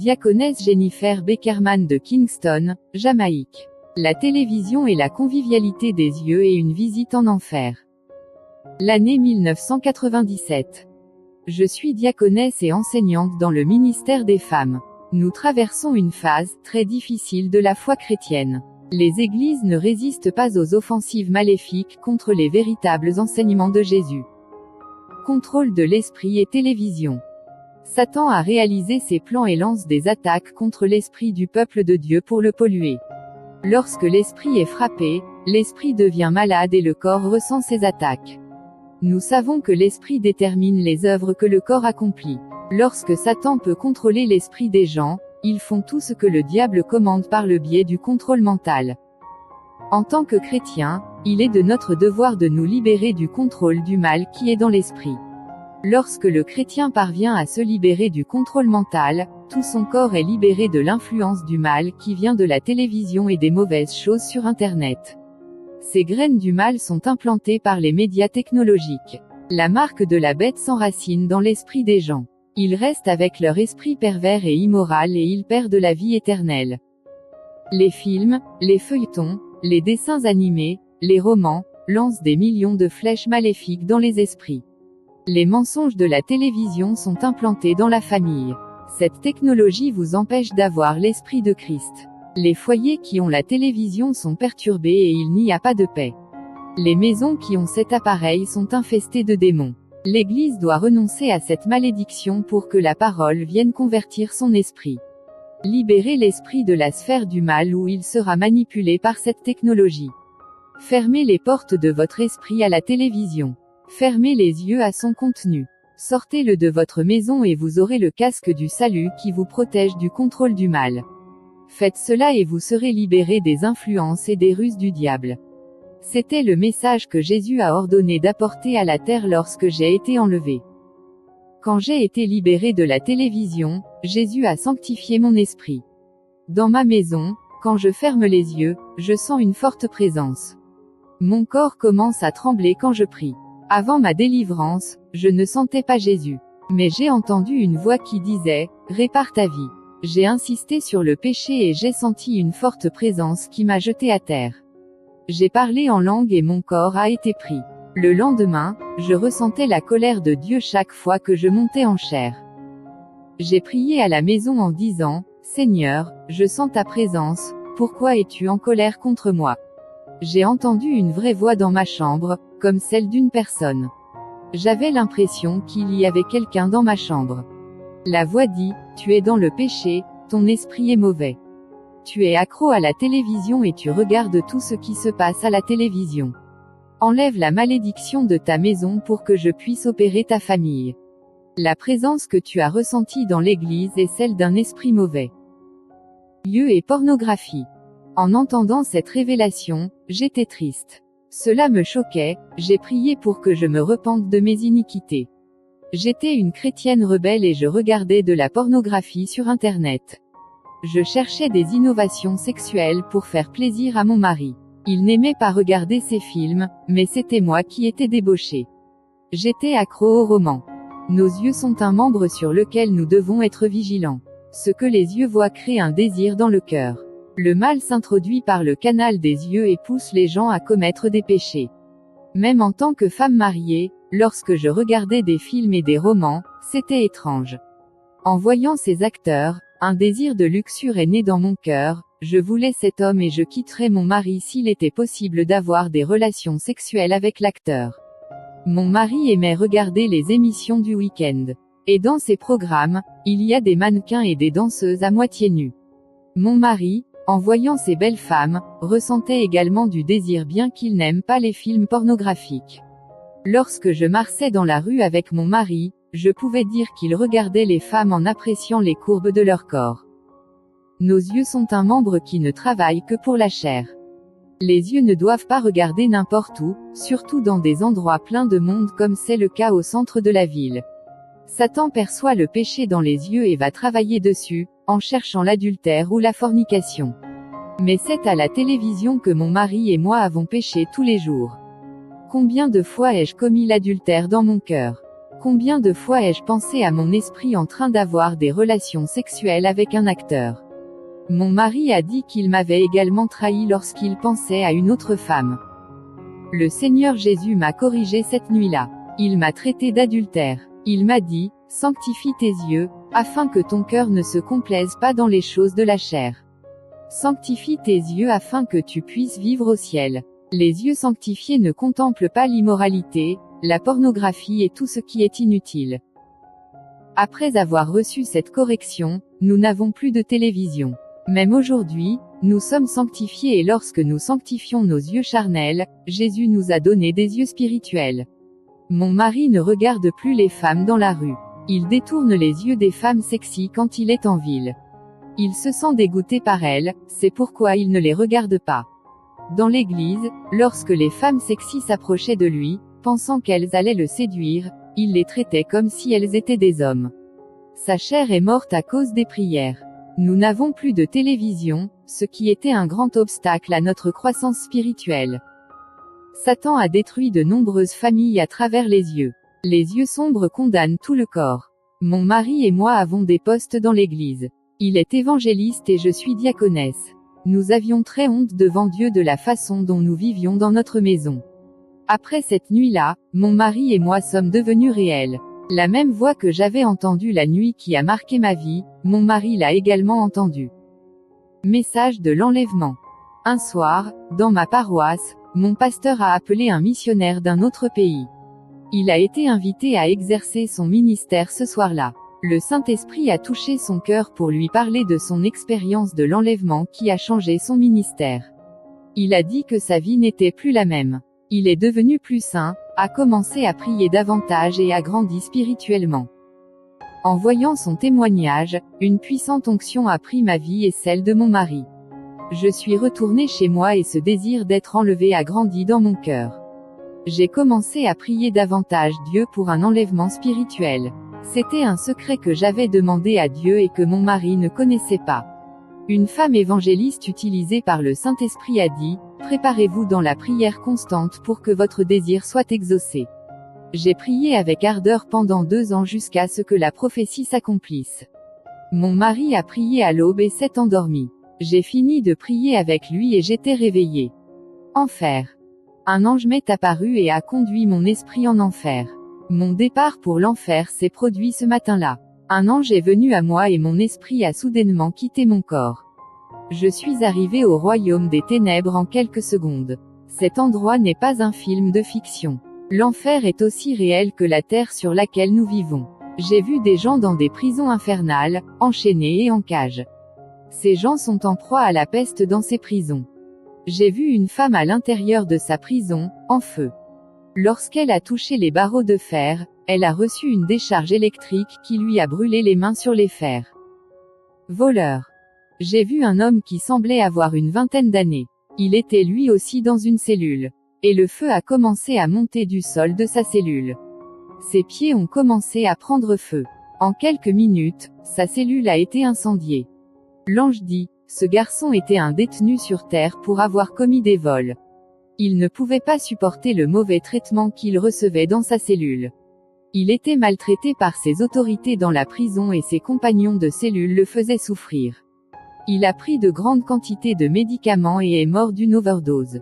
diaconesse Jennifer Beckerman de Kingston, Jamaïque. La télévision et la convivialité des yeux et une visite en enfer. L'année 1997. Je suis diaconesse et enseignante dans le ministère des femmes. Nous traversons une phase très difficile de la foi chrétienne. Les églises ne résistent pas aux offensives maléfiques contre les véritables enseignements de Jésus. Contrôle de l'esprit et télévision. Satan a réalisé ses plans et lance des attaques contre l'esprit du peuple de Dieu pour le polluer. Lorsque l'esprit est frappé, l'esprit devient malade et le corps ressent ses attaques. Nous savons que l'esprit détermine les œuvres que le corps accomplit. Lorsque Satan peut contrôler l'esprit des gens, ils font tout ce que le diable commande par le biais du contrôle mental. En tant que chrétiens, il est de notre devoir de nous libérer du contrôle du mal qui est dans l'esprit. Lorsque le chrétien parvient à se libérer du contrôle mental, tout son corps est libéré de l'influence du mal qui vient de la télévision et des mauvaises choses sur Internet. Ces graines du mal sont implantées par les médias technologiques. La marque de la bête s'enracine dans l'esprit des gens. Ils restent avec leur esprit pervers et immoral et ils perdent la vie éternelle. Les films, les feuilletons, les dessins animés, les romans, lancent des millions de flèches maléfiques dans les esprits. Les mensonges de la télévision sont implantés dans la famille. Cette technologie vous empêche d'avoir l'esprit de Christ. Les foyers qui ont la télévision sont perturbés et il n'y a pas de paix. Les maisons qui ont cet appareil sont infestées de démons. L'Église doit renoncer à cette malédiction pour que la parole vienne convertir son esprit. Libérez l'esprit de la sphère du mal où il sera manipulé par cette technologie. Fermez les portes de votre esprit à la télévision. Fermez les yeux à son contenu. Sortez-le de votre maison et vous aurez le casque du salut qui vous protège du contrôle du mal. Faites cela et vous serez libérés des influences et des ruses du diable. C'était le message que Jésus a ordonné d'apporter à la terre lorsque j'ai été enlevé. Quand j'ai été libéré de la télévision, Jésus a sanctifié mon esprit. Dans ma maison, quand je ferme les yeux, je sens une forte présence. Mon corps commence à trembler quand je prie. Avant ma délivrance, je ne sentais pas Jésus. Mais j'ai entendu une voix qui disait, « Répare ta vie ». J'ai insisté sur le péché et j'ai senti une forte présence qui m'a jeté à terre. J'ai parlé en langue et mon corps a été pris. Le lendemain, je ressentais la colère de Dieu chaque fois que je montais en chair. J'ai prié à la maison en disant, « Seigneur, je sens ta présence, pourquoi es-tu en colère contre moi ?» J'ai entendu une vraie voix dans ma chambre, comme celle d'une personne. J'avais l'impression qu'il y avait quelqu'un dans ma chambre. La voix dit, « Tu es dans le péché, ton esprit est mauvais. Tu es accro à la télévision et tu regardes tout ce qui se passe à la télévision. Enlève la malédiction de ta maison pour que je puisse opérer ta famille. La présence que tu as ressentie dans l'église est celle d'un esprit mauvais. » Lieu et pornographie. En entendant cette révélation, j'étais triste. Cela me choquait, j'ai prié pour que je me repente de mes iniquités. J'étais une chrétienne rebelle et je regardais de la pornographie sur Internet. Je cherchais des innovations sexuelles pour faire plaisir à mon mari. Il n'aimait pas regarder ces films, mais c'était moi qui étais débauchée. J'étais accro aux romans. Nos yeux sont un membre sur lequel nous devons être vigilants. Ce que les yeux voient crée un désir dans le cœur. Le mal s'introduit par le canal des yeux et pousse les gens à commettre des péchés. Même en tant que femme mariée, lorsque je regardais des films et des romans, c'était étrange. En voyant ces acteurs, un désir de luxure est né dans mon cœur, je voulais cet homme et je quitterais mon mari s'il était possible d'avoir des relations sexuelles avec l'acteur. Mon mari aimait regarder les émissions du week-end. Et dans ces programmes, il y a des mannequins et des danseuses à moitié nues. Mon mari, en voyant ces belles femmes, ressentait également du désir bien qu'il n'aime pas les films pornographiques. Lorsque je marchais dans la rue avec mon mari, je pouvais dire qu'il regardait les femmes en appréciant les courbes de leur corps. Nos yeux sont un membre qui ne travaille que pour la chair. Les yeux ne doivent pas regarder n'importe où, surtout dans des endroits pleins de monde comme c'est le cas au centre de la ville. Satan perçoit le péché dans les yeux et va travailler dessus, en cherchant l'adultère ou la fornication. Mais c'est à la télévision que mon mari et moi avons péché tous les jours. Combien de fois ai-je commis l'adultère dans mon cœur? Combien de fois ai-je pensé à mon esprit en train d'avoir des relations sexuelles avec un acteur? Mon mari a dit qu'il m'avait également trahi lorsqu'il pensait à une autre femme. Le Seigneur Jésus m'a corrigé cette nuit-là. Il m'a traité d'adultère. Il m'a dit, sanctifie tes yeux, afin que ton cœur ne se complaise pas dans les choses de la chair. Sanctifie tes yeux afin que tu puisses vivre au ciel. Les yeux sanctifiés ne contemplent pas l'immoralité, la pornographie et tout ce qui est inutile. Après avoir reçu cette correction, nous n'avons plus de télévision. Même aujourd'hui, nous sommes sanctifiés et lorsque nous sanctifions nos yeux charnels, Jésus nous a donné des yeux spirituels. Mon mari ne regarde plus les femmes dans la rue. Il détourne les yeux des femmes sexy quand il est en ville. Il se sent dégoûté par elles, c'est pourquoi il ne les regarde pas. Dans l'église, lorsque les femmes sexy s'approchaient de lui, pensant qu'elles allaient le séduire, il les traitait comme si elles étaient des hommes. Sa chair est morte à cause des prières. Nous n'avons plus de télévision, ce qui était un grand obstacle à notre croissance spirituelle. Satan a détruit de nombreuses familles à travers les yeux. Les yeux sombres condamnent tout le corps. Mon mari et moi avons des postes dans l'église. Il est évangéliste et je suis diaconesse. Nous avions très honte devant Dieu de la façon dont nous vivions dans notre maison. Après cette nuit-là, mon mari et moi sommes devenus réels. La même voix que j'avais entendue la nuit qui a marqué ma vie, mon mari l'a également entendue. Message de l'enlèvement. Un soir, dans ma paroisse, mon pasteur a appelé un missionnaire d'un autre pays. Il a été invité à exercer son ministère ce soir-là. Le Saint-Esprit a touché son cœur pour lui parler de son expérience de l'enlèvement qui a changé son ministère. Il a dit que sa vie n'était plus la même. Il est devenu plus saint, a commencé à prier davantage et a grandi spirituellement. En voyant son témoignage, une puissante onction a pris ma vie et celle de mon mari. Je suis retourné chez moi et ce désir d'être enlevé a grandi dans mon cœur. J'ai commencé à prier davantage Dieu pour un enlèvement spirituel. C'était un secret que j'avais demandé à Dieu et que mon mari ne connaissait pas. Une femme évangéliste utilisée par le Saint-Esprit a dit, « Préparez-vous dans la prière constante pour que votre désir soit exaucé. » J'ai prié avec ardeur pendant 2 ans jusqu'à ce que la prophétie s'accomplisse. Mon mari a prié à l'aube et s'est endormi. J'ai fini de prier avec lui et j'étais réveillée. Enfer. Un ange m'est apparu et a conduit mon esprit en enfer. Mon départ pour l'enfer s'est produit ce matin-là. Un ange est venu à moi et mon esprit a soudainement quitté mon corps. Je suis arrivé au royaume des ténèbres en quelques secondes. Cet endroit n'est pas un film de fiction. L'enfer est aussi réel que la terre sur laquelle nous vivons. J'ai vu des gens dans des prisons infernales, enchaînés et en cage. Ces gens sont en proie à la peste dans ces prisons. J'ai vu une femme à l'intérieur de sa prison, en feu. Lorsqu'elle a touché les barreaux de fer, elle a reçu une décharge électrique qui lui a brûlé les mains sur les fers. Voleur. J'ai vu un homme qui semblait avoir une 20aine d'années. Il était lui aussi dans une cellule. Et le feu a commencé à monter du sol de sa cellule. Ses pieds ont commencé à prendre feu. En quelques minutes, sa cellule a été incendiée. L'ange dit, ce garçon était un détenu sur terre pour avoir commis des vols. Il ne pouvait pas supporter le mauvais traitement qu'il recevait dans sa cellule. Il était maltraité par ses autorités dans la prison et ses compagnons de cellule le faisaient souffrir. Il a pris de grandes quantités de médicaments et est mort d'une overdose.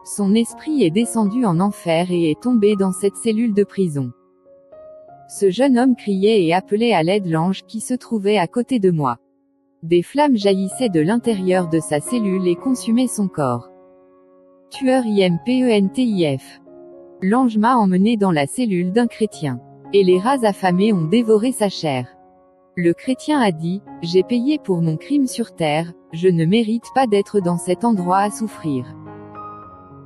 Son esprit est descendu en enfer et est tombé dans cette cellule de prison. Ce jeune homme criait et appelait à l'aide l'ange qui se trouvait à côté de moi. Des flammes jaillissaient de l'intérieur de sa cellule et consumaient son corps. Tueur IMPENTIF. L'ange m'a emmené dans la cellule d'un chrétien. Et les rats affamés ont dévoré sa chair. Le chrétien a dit, « J'ai payé pour mon crime sur terre, je ne mérite pas d'être dans cet endroit à souffrir. »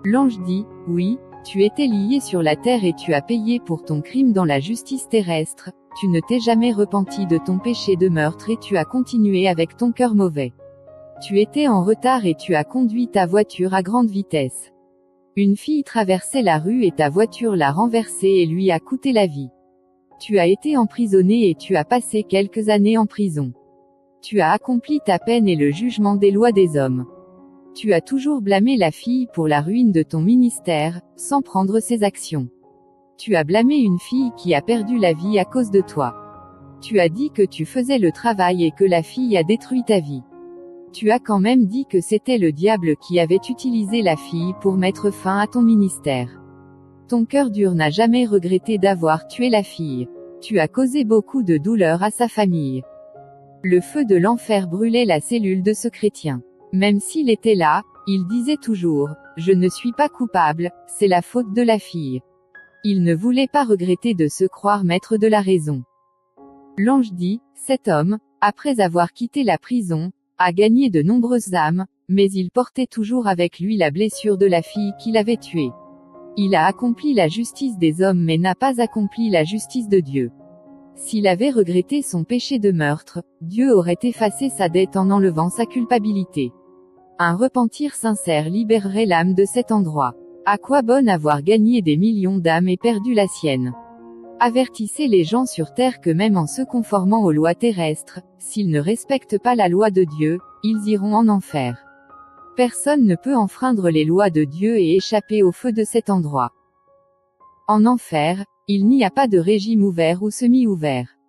L'ange dit, « Oui, tu étais lié sur la terre et tu as payé pour ton crime dans la justice terrestre, tu ne t'es jamais repenti de ton péché de meurtre et tu as continué avec ton cœur mauvais. Tu étais en retard et tu as conduit ta voiture à grande vitesse. Une fille traversait la rue et ta voiture l'a renversée et lui a coûté la vie. Tu as été emprisonné et tu as passé quelques années en prison. Tu as accompli ta peine et le jugement des lois des hommes. Tu as toujours blâmé la fille pour la ruine de ton ministère, sans prendre ses actions. Tu as blâmé une fille qui a perdu la vie à cause de toi. Tu as dit que tu faisais le travail et que la fille a détruit ta vie. Tu as quand même dit que c'était le diable qui avait utilisé la fille pour mettre fin à ton ministère. Ton cœur dur n'a jamais regretté d'avoir tué la fille. Tu as causé beaucoup de douleur à sa famille. Le feu de l'enfer brûlait la cellule de ce chrétien. Même s'il était là, il disait toujours, « Je ne suis pas coupable, c'est la faute de la fille ». Il ne voulait pas regretter de se croire maître de la raison. L'ange dit, cet homme, après avoir quitté la prison, a gagné de nombreuses âmes, mais il portait toujours avec lui la blessure de la fille qu'il avait tuée. Il a accompli la justice des hommes mais n'a pas accompli la justice de Dieu. S'il avait regretté son péché de meurtre, Dieu aurait effacé sa dette en enlevant sa culpabilité. Un repentir sincère libérerait l'âme de cet endroit. À quoi bon avoir gagné des millions d'âmes et perdu la sienne? Avertissez les gens sur terre que même en se conformant aux lois terrestres, s'ils ne respectent pas la loi de Dieu, ils iront en enfer. Personne ne peut enfreindre les lois de Dieu et échapper au feu de cet endroit. En enfer, il n'y a pas de régime ouvert ou semi-ouvert.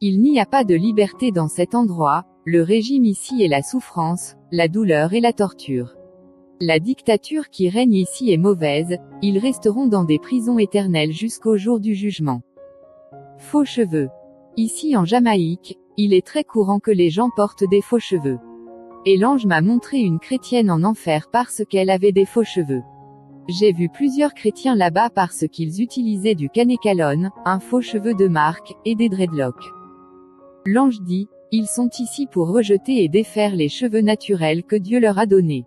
Il n'y a pas de liberté dans cet endroit, le régime ici est la souffrance, la douleur et la torture. La dictature qui règne ici est mauvaise, ils resteront dans des prisons éternelles jusqu'au jour du jugement. Faux cheveux. Ici en Jamaïque, il est très courant que les gens portent des faux cheveux. Et l'ange m'a montré une chrétienne en enfer parce qu'elle avait des faux cheveux. J'ai vu plusieurs chrétiens là-bas parce qu'ils utilisaient du kanekalon, un faux cheveu de marque, et des dreadlocks. L'ange dit, ils sont ici pour rejeter et défaire les cheveux naturels que Dieu leur a donnés.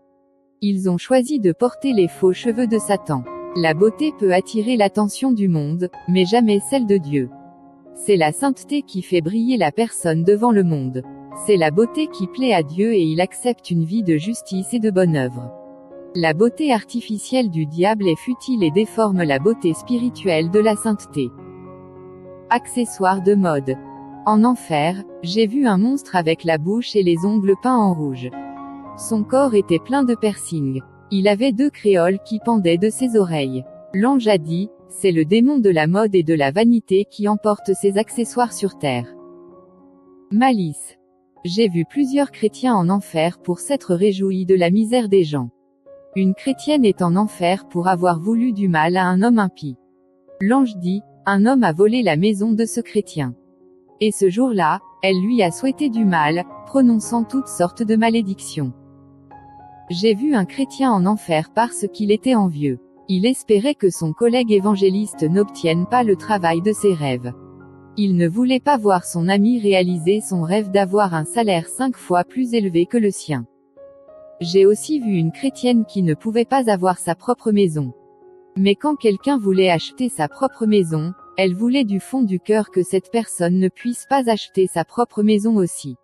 Ils ont choisi de porter les faux cheveux de Satan. La beauté peut attirer l'attention du monde, mais jamais celle de Dieu. C'est la sainteté qui fait briller la personne devant le monde. C'est la beauté qui plaît à Dieu et il accepte une vie de justice et de bonne œuvre. La beauté artificielle du diable est futile et déforme la beauté spirituelle de la sainteté. Accessoires de mode. En enfer, j'ai vu un monstre avec la bouche et les ongles peints en rouge. Son corps était plein de piercings. Il avait 2 créoles qui pendaient de ses oreilles. L'ange a dit, c'est le démon de la mode et de la vanité qui emporte ses accessoires sur terre. Malice. J'ai vu plusieurs chrétiens en enfer pour s'être réjouis de la misère des gens. Une chrétienne est en enfer pour avoir voulu du mal à un homme impie. L'ange dit, un homme a volé la maison de ce chrétien. Et ce jour-là, elle lui a souhaité du mal, prononçant toutes sortes de malédictions. J'ai vu un chrétien en enfer parce qu'il était envieux. Il espérait que son collègue évangéliste n'obtienne pas le travail de ses rêves. Il ne voulait pas voir son ami réaliser son rêve d'avoir un salaire 5 fois plus élevé que le sien. J'ai aussi vu une chrétienne qui ne pouvait pas avoir sa propre maison. Mais quand quelqu'un voulait acheter sa propre maison, elle voulait du fond du cœur que cette personne ne puisse pas acheter sa propre maison aussi.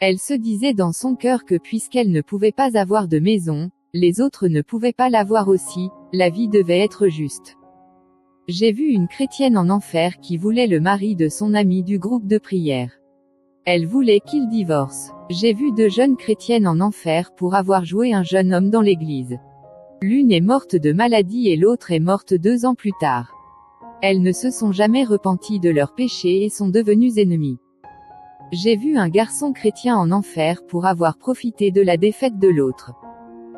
Elle se disait dans son cœur que puisqu'elle ne pouvait pas avoir de maison, les autres ne pouvaient pas l'avoir aussi, la vie devait être juste. J'ai vu une chrétienne en enfer qui voulait le mari de son ami du groupe de prière. Elle voulait qu'il divorce. J'ai vu 2 jeunes chrétiennes en enfer pour avoir joué un jeune homme dans l'église. L'une est morte de maladie et l'autre est morte 2 ans plus tard. Elles ne se sont jamais repenties de leurs péchés et sont devenues ennemies. J'ai vu un garçon chrétien en enfer pour avoir profité de la défaite de l'autre.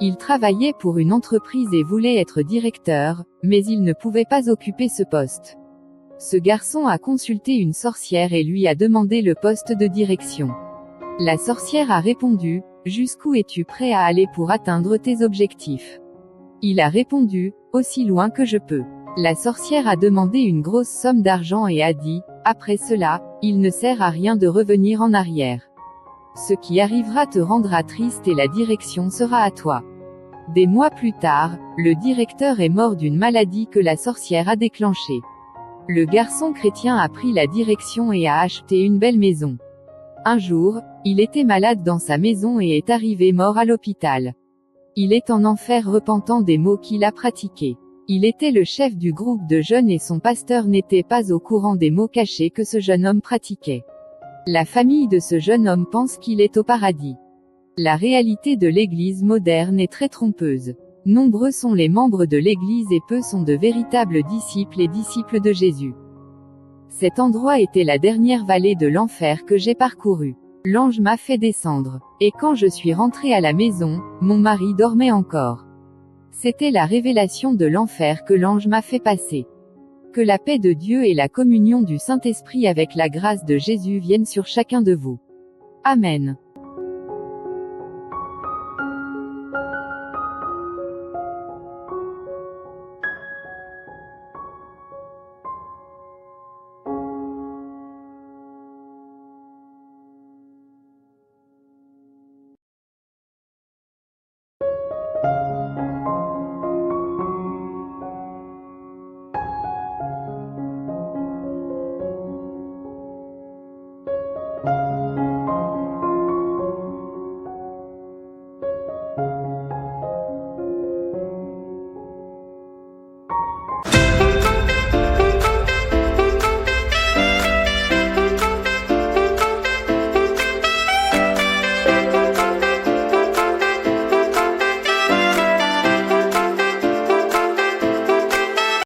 Il travaillait pour une entreprise et voulait être directeur, mais il ne pouvait pas occuper ce poste. Ce garçon a consulté une sorcière et lui a demandé le poste de direction. La sorcière a répondu, « Jusqu'où es-tu prêt à aller pour atteindre tes objectifs ?» Il a répondu, « Aussi loin que je peux. » La sorcière a demandé une grosse somme d'argent et a dit, « Après cela, il ne sert à rien de revenir en arrière. Ce qui arrivera te rendra triste et la direction sera à toi. » Des mois plus tard, le directeur est mort d'une maladie que la sorcière a déclenchée. Le garçon chrétien a pris la direction et a acheté une belle maison. Un jour, il était malade dans sa maison et est arrivé mort à l'hôpital. Il est en enfer repentant des maux qu'il a pratiqués. Il était le chef du groupe de jeunes et son pasteur n'était pas au courant des maux cachés que ce jeune homme pratiquait. La famille de ce jeune homme pense qu'il est au paradis. La réalité de l'église moderne est très trompeuse. Nombreux sont les membres de l'Église et peu sont de véritables disciples et disciples de Jésus. Cet endroit était la dernière vallée de l'enfer que j'ai parcourue. L'ange m'a fait descendre. Et quand je suis rentrée à la maison, mon mari dormait encore. C'était la révélation de l'enfer que l'ange m'a fait passer. Que la paix de Dieu et la communion du Saint-Esprit avec la grâce de Jésus viennent sur chacun de vous. Amen.